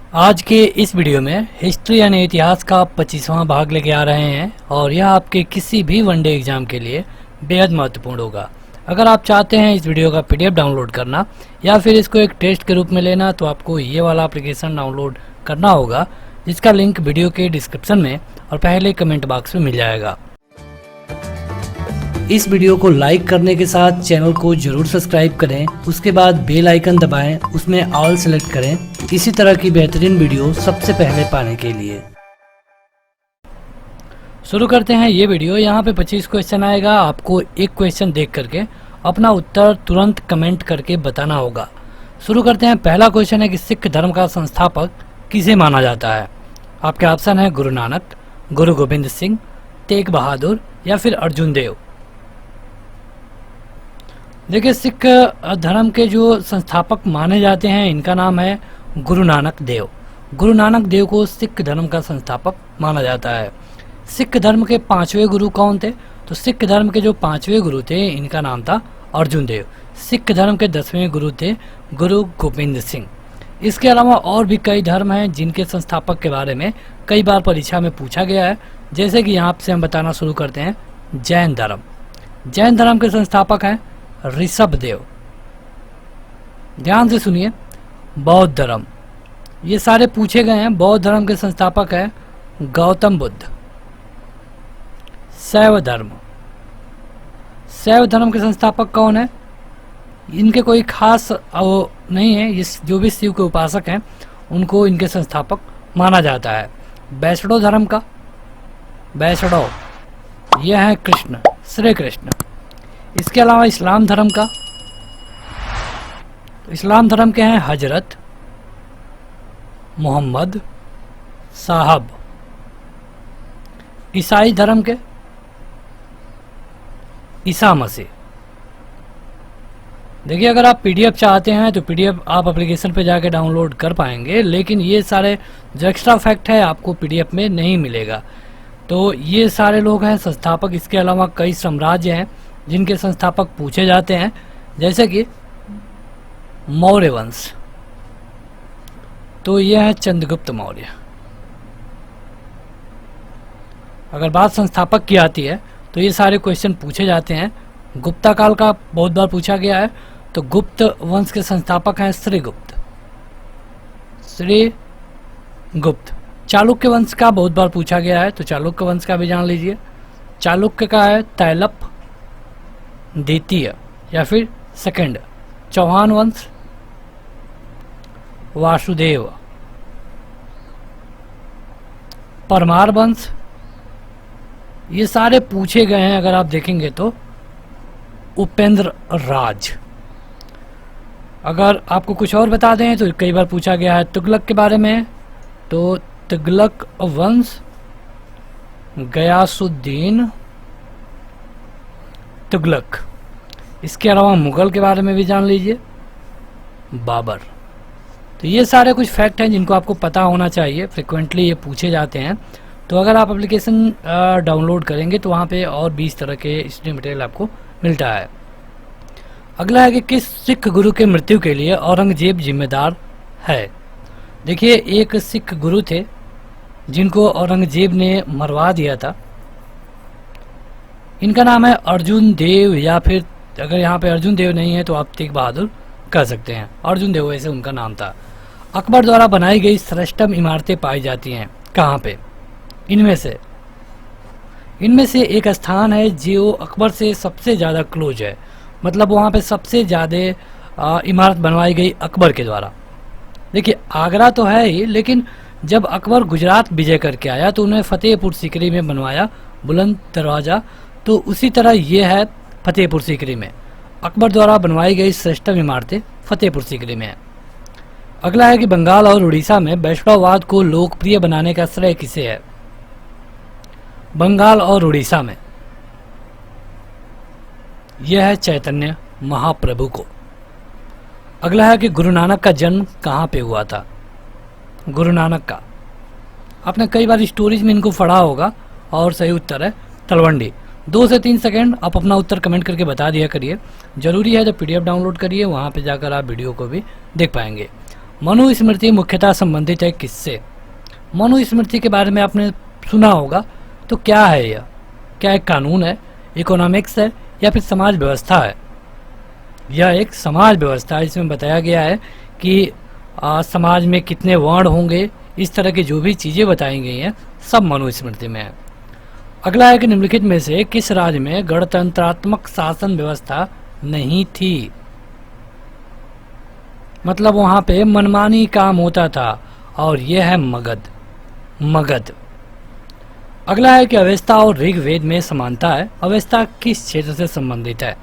आज के इस वीडियो में हिस्ट्री यानी इतिहास का 25वां भाग लेके आ रहे हैं और यह आपके किसी भी वनडे एग्जाम के लिए बेहद महत्वपूर्ण होगा। अगर आप चाहते हैं इस वीडियो का पीडीएफ डाउनलोड करना या फिर इसको एक टेस्ट के रूप में लेना तो आपको ये वाला एप्लीकेशन डाउनलोड करना होगा, जिसका लिंक वीडियो के डिस्क्रिप्शन में और पहले कमेंट बॉक्स में मिल जाएगा। इस वीडियो को लाइक करने के साथ चैनल को जरूर सब्सक्राइब करें, उसके बाद बेल आइकन दबाएं, उसमें ऑल सेलेक्ट करें इसी तरह की बेहतरीन वीडियो सबसे पहले पाने के लिए। शुरू करते हैं ये वीडियो। यहाँ पे 25 क्वेश्चन आएगा। आपको एक क्वेश्चन देख करके अपना उत्तर तुरंत कमेंट करके बताना होगा। शुरू करते हैं। पहला क्वेश्चन है कि सिख धर्म का संस्थापक किसे माना जाता है। आपके ऑप्शन है गुरु नानक, गुरु गोविंद सिंह, तेग बहादुर या फिर अर्जुन देव। देखिए, सिख धर्म के जो संस्थापक माने जाते हैं इनका नाम है गुरु नानक देव। गुरु नानक देव को सिख धर्म का संस्थापक माना जाता है। सिख धर्म के 5वें गुरु कौन थे? तो सिख धर्म के जो 5वें गुरु थे इनका नाम था अर्जुन देव। सिख धर्म के 10वें गुरु थे गुरु गोविंद सिंह। इसके अलावा और भी कई धर्म हैं जिनके संस्थापक के बारे में कई बार परीक्षा में पूछा गया है। जैसे कि यहाँ से हम बताना शुरू करते हैं। जैन धर्म। जैन धर्म के संस्थापक हैं ऋषभ देव। ध्यान से सुनिए। बौद्ध धर्म, ये सारे पूछे गए हैं। बौद्ध धर्म के संस्थापक है गौतम बुद्ध। शैव धर्म, शैव धर्म के संस्थापक कौन है? इनके कोई खास नहीं है, इस जो भी शिव के उपासक हैं उनको इनके संस्थापक माना जाता है। वैष्णव धर्म का वैष्णव, यह है कृष्ण, श्री कृष्ण। इसके अलावा इस्लाम धर्म का, इस्लाम धर्म के हैं हजरत मोहम्मद साहब। ईसाई धर्म के ईसा मसीह। देखिए, अगर आप पीडीएफ चाहते हैं तो पीडीएफ आप एप्लीकेशन पे जाके डाउनलोड कर पाएंगे, लेकिन ये सारे जो एक्स्ट्रा फैक्ट है आपको पीडीएफ में नहीं मिलेगा। तो ये सारे लोग हैं संस्थापक। इसके अलावा कई साम्राज्य हैं जिनके संस्थापक पूछे जाते हैं, जैसे कि मौर्य वंश। तो यह है चंद्रगुप्त मौर्य। अगर बात संस्थापक की आती है तो ये सारे क्वेश्चन पूछे जाते हैं। गुप्ता काल का बहुत बार पूछा गया है, तो गुप्त वंश के संस्थापक हैं श्रीगुप्त। श्रीगुप्त। चालुक्य वंश का बहुत बार पूछा गया है, तो चालुक्य वंश का भी जान लीजिए। चालुक्य का है तैलप द्वितीय या फिर सेकंड। चौहान वंश वासुदेव। परमार वंश, ये सारे पूछे गए हैं। अगर आप देखेंगे तो उपेंद्र राज। अगर आपको कुछ और बता दें तो कई बार पूछा गया है तुगलक के बारे में, तो तुगलक वंश गयासुद्दीन तुगलक। इसके अलावा मुगल के बारे में भी जान लीजिए, बाबर। तो ये सारे कुछ फैक्ट हैं जिनको आपको पता होना चाहिए। फ्रिक्वेंटली ये पूछे जाते हैं। तो अगर आप एप्लीकेशन डाउनलोड करेंगे तो वहाँ पे और 20 तरह के स्टडी मटेरियल आपको मिलता है। अगला है कि किस सिख गुरु के मृत्यु के लिए औरंगजेब जिम्मेदार है। देखिए, एक सिख गुरु थे जिनको औरंगजेब ने मरवा दिया था। इनका नाम है अर्जुन देव, या फिर अगर यहाँ पे अर्जुन देव नहीं है तो आप तेग बहादुर कह सकते हैं। अर्जुन देव वैसे उनका नाम था। अकबर द्वारा बनाई गई श्रेष्ठतम इमारतें पाई जाती हैं कहाँ पे? इनमें से एक स्थान है जो अकबर से सबसे ज़्यादा क्लोज है, मतलब वहाँ पे सबसे ज़्यादा इमारत बनवाई गई अकबर के द्वारा। देखिए, आगरा तो है ही, लेकिन जब अकबर गुजरात विजय करके आया तो उन्हें फतेहपुर सीकरी में बनवाया बुलंद दरवाज़ा। तो उसी तरह ये है फतेहपुर सीकरी में। अकबर द्वारा बनवाई गई श्रेष्ठतम इमारतें फतेहपुर सीकरी में है। अगला है कि बंगाल और उड़ीसा में वैष्णववाद को लोकप्रिय बनाने का श्रेय किसे है? बंगाल और उड़ीसा में यह है चैतन्य महाप्रभु को। अगला है कि गुरु नानक का जन्म कहाँ पे हुआ था? गुरु नानक का, आपने कई बार स्टोरीज में इनको पढ़ा होगा, और सही उत्तर है तलवंडी। 2 से 3 सेकंड आप अपना उत्तर कमेंट करके बता दिया करिए। जरूरी है तो पीडीएफ डाउनलोड करिए, वहाँ पे जाकर आप वीडियो को भी देख पाएंगे। मनुस्मृति मुख्यतः संबंधित है किससे? मनुस्मृति के बारे में आपने सुना होगा, तो क्या है यह? क्या एक कानून है, इकोनॉमिक्स है, या फिर समाज व्यवस्था है? यह एक समाज व्यवस्था है। इसमें बताया गया है कि समाज में कितने वर्ण होंगे, इस तरह की जो भी चीज़ें बताई गई हैं सब मनुस्मृति में है। अगला है कि निम्नलिखित में से किस राज्य में गणतंत्रात्मक शासन व्यवस्था नहीं थी? मतलब वहाँ पे मनमानी काम होता था, और यह है मगध। अगला है कि अवेस्ता और ऋग्वेद में समानता है। अवेस्ता किस क्षेत्र से संबंधित है?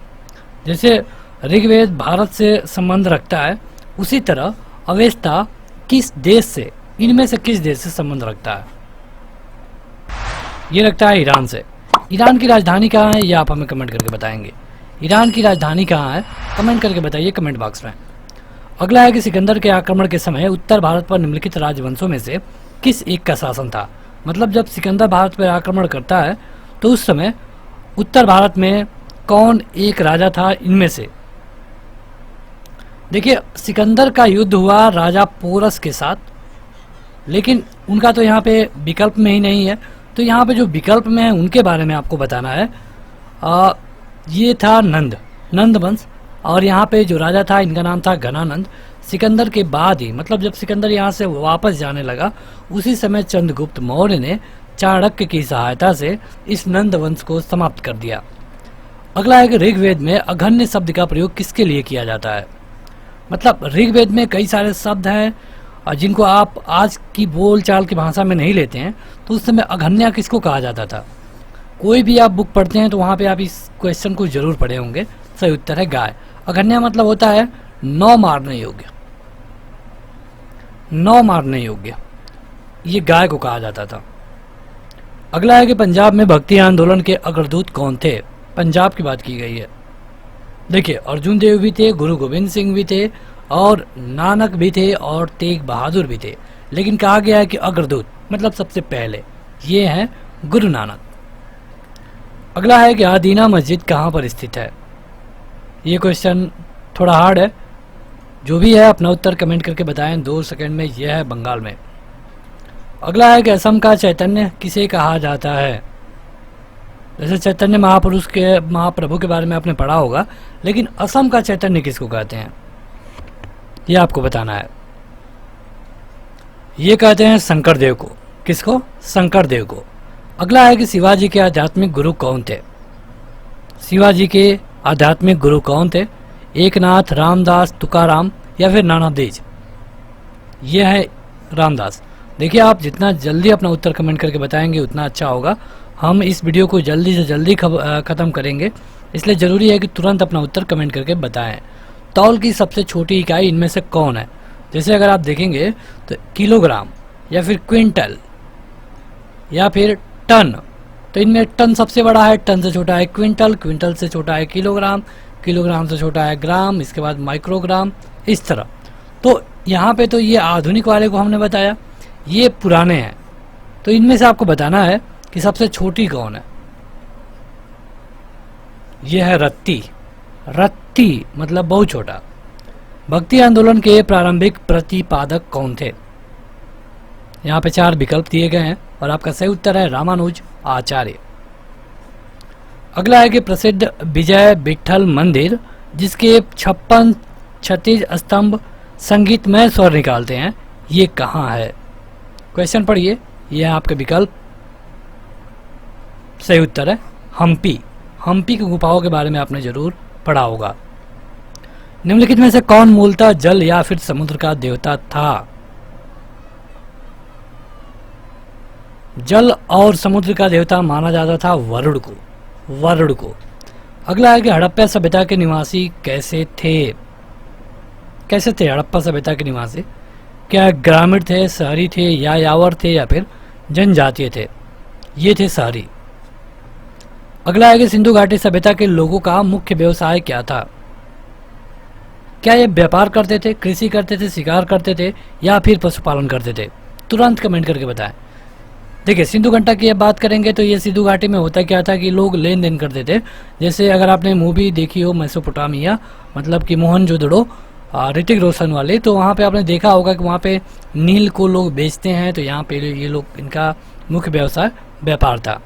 जैसे ऋग्वेद भारत से संबंध रखता है, उसी तरह अवेस्ता किस देश से, इनमें से किस देश से संबंध रखता है? ये रखता है ईरान से। ईरान की राजधानी कहाँ है, ये आप हमें कमेंट करके बताएंगे। ईरान की राजधानी कहाँ है, कमेंट करके बताइए कमेंट बॉक्स में। अगला है कि सिकंदर के आक्रमण के समय उत्तर भारत पर निम्नलिखित राजवंशों में से किस एक का शासन था? मतलब जब सिकंदर भारत पर आक्रमण करता है तो उस समय उत्तर भारत में कौन एक राजा था इनमें से? देखिए, सिकंदर का युद्ध हुआ राजा पोरस के साथ, लेकिन उनका तो यहाँ पे विकल्प में ही नहीं है, तो यहाँ पे जो विकल्प में है उनके बारे में आपको बताना है। ये था नंद वंश, और यहाँ पे जो राजा था इनका नाम था घनानंद। सिकंदर के बाद ही, मतलब जब सिकंदर यहाँ से वापस जाने लगा, उसी समय चंद्रगुप्त मौर्य ने चाणक्य की सहायता से इस नंद वंश को समाप्त कर दिया। अगला है कि ऋग्वेद में अघन्य शब्द का प्रयोग किसके लिए किया जाता है? मतलब ऋग्वेद में कई सारे शब्द हैं जिनको आप आज की बोलचाल की भाषा में नहीं लेते हैं, तो उस समय अघन्या किसको कहा जाता था? कोई भी आप बुक पढ़ते हैं तो वहाँ पे आप इस क्वेश्चन को जरूर पढ़े होंगे। सही उत्तर है गाय। अघन्या मतलब होता है नौ मारने योग्य, ये गाय को कहा जाता था। अगला है कि पंजाब में भक्ति आंदोलन के अग्रदूत कौन थे? पंजाब की बात की गई है। देखिए, अर्जुन देव भी थे, गुरु गोविंद सिंह भी थे, और नानक भी थे, और तेग बहादुर भी थे, लेकिन कहा गया है कि अग्रदूत मतलब सबसे पहले ये हैं गुरु नानक। अगला है कि आदीना मस्जिद कहाँ पर स्थित है? ये क्वेश्चन थोड़ा हार्ड है, जो भी है अपना उत्तर कमेंट करके बताएं 2 सेकंड में। यह है बंगाल में। अगला है कि असम का चैतन्य किसे कहा जाता है? जैसे चैतन्य महाप्रभु के बारे में आपने पढ़ा होगा, लेकिन असम का चैतन्य किसको कहते हैं, यह आपको बताना है। ये कहते हैं शंकर देव को। किसको? शंकर देव को। अगला है कि शिवाजी के आध्यात्मिक गुरु कौन थे? शिवाजी के आध्यात्मिक गुरु कौन थे? एकनाथ, रामदास, तुकाराम, या फिर नानादेव? यह है रामदास। देखिए, आप जितना जल्दी अपना उत्तर कमेंट करके बताएंगे उतना अच्छा होगा। हम इस वीडियो को जल्दी से जल्दी ख़त्म करेंगे, इसलिए ज़रूरी है कि तुरंत अपना उत्तर कमेंट करके बताएं। तौल की सबसे छोटी इकाई इनमें से कौन है? जैसे अगर आप देखेंगे तो किलोग्राम, या फिर क्विंटल, या फिर टन, तो इनमें टन सबसे बड़ा है, टन से छोटा है क्विंटल, क्विंटल से छोटा है किलोग्राम, किलोग्राम से छोटा है ग्राम, इसके बाद माइक्रोग्राम, इस तरह। तो यहाँ पे तो ये आधुनिक वाले को हमने बताया, ये पुराने हैं, तो इनमें से आपको बताना है कि सबसे छोटी कौन है। यह है रत्ती। रत्ती मतलब बहुत छोटा। भक्ति आंदोलन के प्रारंभिक प्रतिपादक कौन थे? यहाँ पे 4 विकल्प दिए गए हैं, और आपका सही उत्तर है रामानुज आचार्य। अगला है कि प्रसिद्ध विजय विठ्ठल मंदिर, जिसके 56 क्षैतिज स्तंभ संगीतमय स्वर निकालते हैं, ये कहाँ है? क्वेश्चन पढ़िए, ये है आपके विकल्प। सही उत्तर है हम्पी। हम्पी की गुफाओं के बारे में आपने जरूर पढ़ा होगा। निम्नलिखित में से कौन मूलतः जल या फिर समुद्र का देवता था? जल और समुद्र का देवता माना जाता था वरुण को। अगला है कि हड़प्पा सभ्यता के निवासी कैसे थे? हड़प्पा सभ्यता के निवासी क्या ग्रामीण थे, शहरी थे, या यावर थे, या फिर जनजातीय थे? ये थे शहरी। अगला है कि सिंधु घाटी सभ्यता के लोगों का मुख्य व्यवसाय क्या था? क्या ये व्यापार करते थे, कृषि करते थे, शिकार करते थे, या फिर पशुपालन करते थे? तुरंत कमेंट करके बताएं। देखिए, सिंधु घाटी की अब बात करेंगे तो ये सिंधु घाटी में होता क्या था कि लोग लेन देन करते थे। जैसे अगर आपने मूवी देखी हो मेसोपोटामिया, मतलब कि मोहनजोदड़ो, ऋतिक रोशन वाली, तो वहाँ पे आपने देखा होगा कि वहाँ पे नील को लोग बेचते हैं, तो यहाँ पे ये लोग, इनका मुख्य व्यवसाय व्यापार था।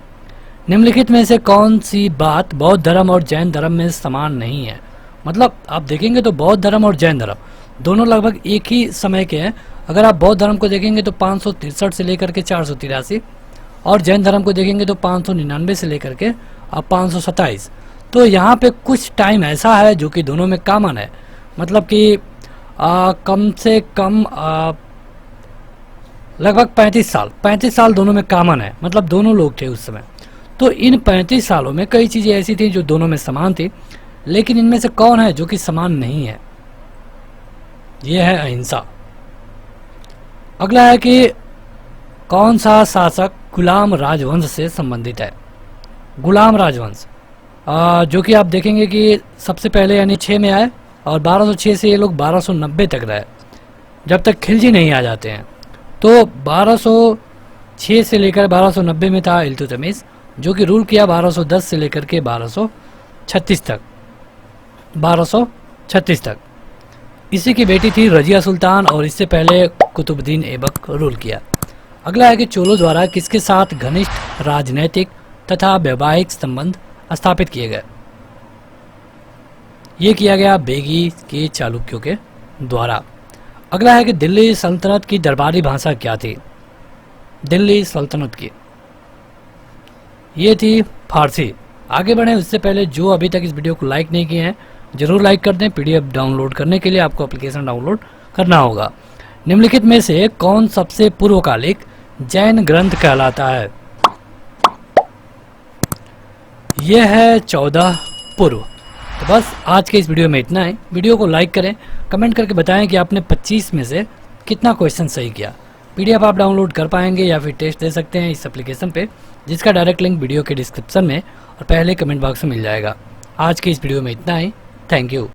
निम्नलिखित में से कौन सी बात बौद्ध धर्म और जैन धर्म में समान नहीं है? मतलब आप देखेंगे तो बौद्ध धर्म और जैन धर्म दोनों लगभग एक ही समय के हैं। अगर आप बौद्ध धर्म को देखेंगे तो 563 से लेकर के 483, और जैन धर्म को देखेंगे तो 599 से लेकर के अब 527। तो यहाँ पे कुछ टाइम ऐसा है जो कि दोनों में कॉमन है, मतलब कि कम से कम लगभग 35 साल दोनों में कॉमन है, मतलब दोनों लोग थे उस समय। तो इन 35 सालों में कई चीज़ें ऐसी थी जो दोनों में समान थी, लेकिन इनमें से कौन है जो कि समान नहीं है? यह है अहिंसा। अगला है कि कौन सा शासक गुलाम राजवंश से संबंधित है? गुलाम राजवंश जो कि आप देखेंगे कि सबसे पहले यानी 6 में आए, और 1206 से ये लोग 1290 तक रहे, जब तक खिलजी नहीं आ जाते हैं। तो 1206 से लेकर 1290 में था इल्तुतमिश, जो कि रूल किया 1210 से लेकर के 1236 तक। इसी की बेटी थी रजिया सुल्तान, और इससे पहले कुतुबुद्दीन ऐबक रूल किया। अगला है कि चोलों द्वारा किसके साथ घनिष्ठ राजनैतिक तथा वैवाहिक संबंध स्थापित किए गए? ये किया गया बेगी के चालुक्यों के द्वारा। अगला है कि दिल्ली सल्तनत की दरबारी भाषा क्या थी? दिल्ली सल्तनत की ये थी फारसी। आगे बढ़े उससे पहले जो अभी तक इस वीडियो को लाइक नहीं किए हैं जरूर लाइक कर दें। पीडीएफ डाउनलोड करने के लिए आपको एप्लीकेशन डाउनलोड करना होगा। निम्नलिखित में से कौन सबसे पूर्वकालिक जैन ग्रंथ कहलाता है? यह है 14 पूर्व। तो बस आज के इस वीडियो में इतना है। वीडियो को लाइक करें, कमेंट करके बताएं कि आपने 25 में से कितना क्वेश्चन सही किया। पीडीएफ आप डाउनलोड कर पाएंगे या फिर टेस्ट दे सकते हैं इस एप्लीकेशन पे, जिसका डायरेक्ट लिंक वीडियो के डिस्क्रिप्शन में और पहले कमेंट बॉक्स में मिल जाएगा। आज के इस वीडियो में इतना ही। Thank you.